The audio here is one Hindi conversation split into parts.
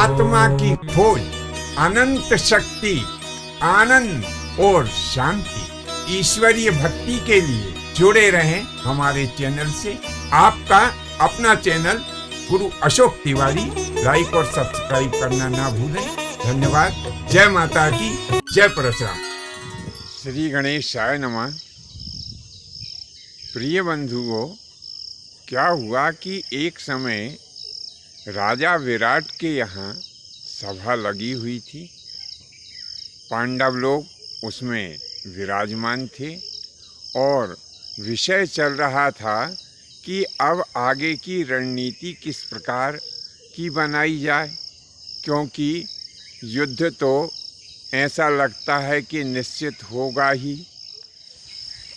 आत्मा की खोज, अनंत शक्ति, आनंद और शांति, ईश्वरीय भक्ति के लिए जुड़े रहें हमारे चैनल से। आपका अपना चैनल गुरु अशोक तिवारी, लाइक और सब्सक्राइब करना ना भूलें। धन्यवाद। जय माता की, जय परशुराम। श्री गणेशाय नमः। प्रिय बंधुओं, क्या हुआ कि एक समय राजा विराट के यहाँ सभा लगी हुई थी। पांडव लोग उसमें विराजमान थे और विषय चल रहा था कि अब आगे की रणनीति किस प्रकार की बनाई जाए, क्योंकि युद्ध तो ऐसा लगता है कि निश्चित होगा ही।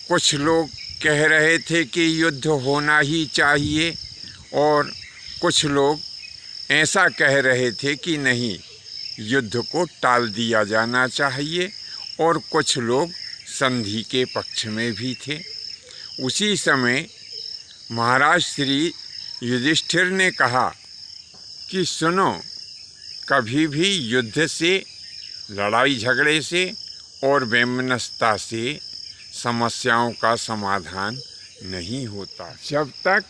कुछ लोग कह रहे थे कि युद्ध होना ही चाहिए और कुछ लोग ऐसा कह रहे थे कि नहीं, युद्ध को टाल दिया जाना चाहिए, और कुछ लोग संधि के पक्ष में भी थे। उसी समय महाराज श्री युधिष्ठिर ने कहा कि सुनो, कभी भी युद्ध से, लड़ाई झगड़े से और वैमनस्यता से समस्याओं का समाधान नहीं होता। जब तक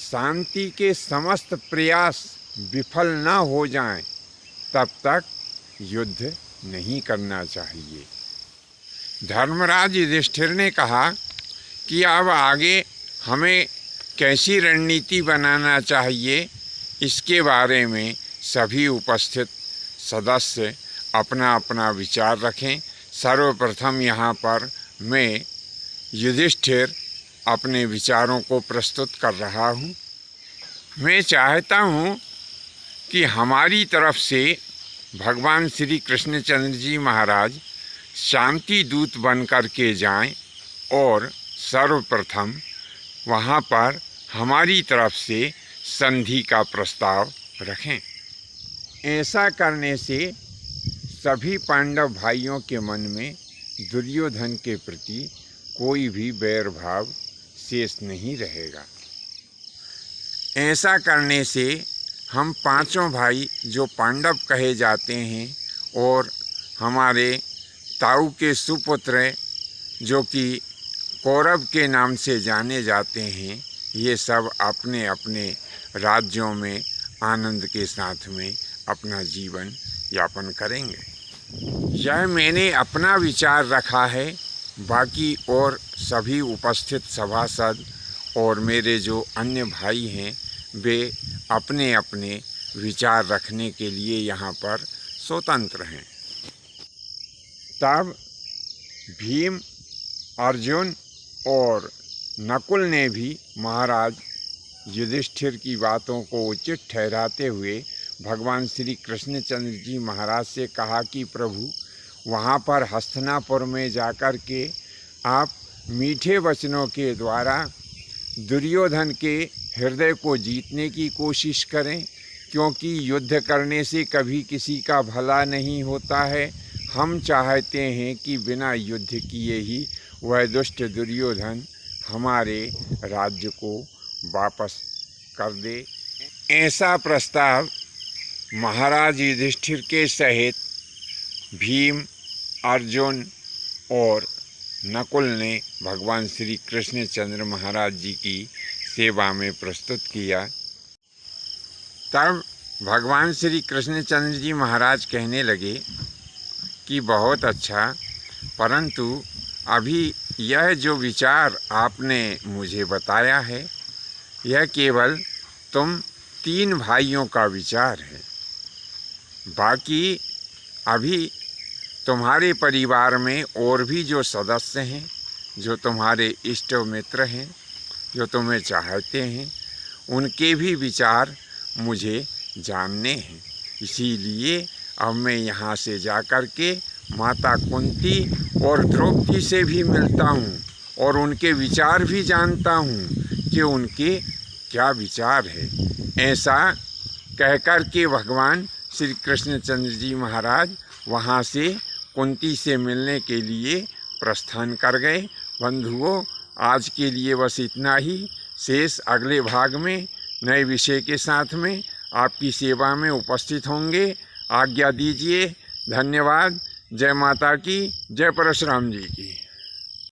शांति के समस्त प्रयास विफल न हो जाएं, तब तक युद्ध नहीं करना चाहिए। धर्मराज युधिष्ठिर ने कहा कि अब आगे हमें कैसी रणनीति बनाना चाहिए, इसके बारे में सभी उपस्थित सदस्य अपना अपना विचार रखें। सर्वप्रथम यहाँ पर मैं युधिष्ठिर अपने विचारों को प्रस्तुत कर रहा हूँ। मैं चाहता हूँ कि हमारी तरफ से भगवान श्री कृष्णचंद्र जी महाराज शांति दूत बन कर के जाएं और सर्वप्रथम वहाँ पर हमारी तरफ से संधि का प्रस्ताव रखें। ऐसा करने से सभी पांडव भाइयों के मन में दुर्योधन के प्रति कोई भी बैर भाव शेष नहीं रहेगा। ऐसा करने से हम पांचों भाई जो पांडव कहे जाते हैं और हमारे ताऊ के सुपुत्र जो कि कौरव के नाम से जाने जाते हैं, ये सब अपने अपने राज्यों में आनंद के साथ में अपना जीवन यापन करेंगे। यह मैंने अपना विचार रखा है। बाकी और सभी उपस्थित सभासद और मेरे जो अन्य भाई हैं, वे अपने अपने विचार रखने के लिए यहाँ पर स्वतंत्र हैं। तब भीम, अर्जुन और नकुल ने भी महाराज युधिष्ठिर की बातों को उचित ठहराते हुए भगवान श्री कृष्णचंद्र जी महाराज से कहा कि प्रभु, वहाँ पर हस्तिनापुर में जाकर के आप मीठे वचनों के द्वारा दुर्योधन के हृदय को जीतने की कोशिश करें, क्योंकि युद्ध करने से कभी किसी का भला नहीं होता है। हम चाहते हैं कि बिना युद्ध किए ही वह दुष्ट दुर्योधन हमारे राज्य को वापस कर दे। ऐसा प्रस्ताव महाराज युधिष्ठिर के सहित भीम, अर्जुन और नकुल ने भगवान श्री कृष्णचंद्र महाराज जी की सेवा में प्रस्तुत किया। तब भगवान श्री कृष्णचंद्र जी महाराज कहने लगे कि बहुत अच्छा, परंतु अभी यह जो विचार आपने मुझे बताया है, यह केवल तुम 3 भाइयों का विचार है। बाकी अभी तुम्हारे परिवार में और भी जो सदस्य हैं, जो तुम्हारे इष्ट मित्र हैं, जो तुम्हें चाहते हैं, उनके भी विचार मुझे जानने हैं। इसीलिए अब मैं यहाँ से जाकर के माता कुंती और द्रौपदी से भी मिलता हूँ और उनके विचार भी जानता हूँ कि उनके क्या विचार है। ऐसा कहकर के भगवान श्री कृष्णचंद्र जी महाराज वहाँ से कुंती से मिलने के लिए प्रस्थान कर गए। बंधुओं, आज के लिए बस इतना ही। शेष अगले भाग में नए विषय के साथ में आपकी सेवा में उपस्थित होंगे। आज्ञा दीजिए। धन्यवाद। जय माता की, जय परशुराम जी की।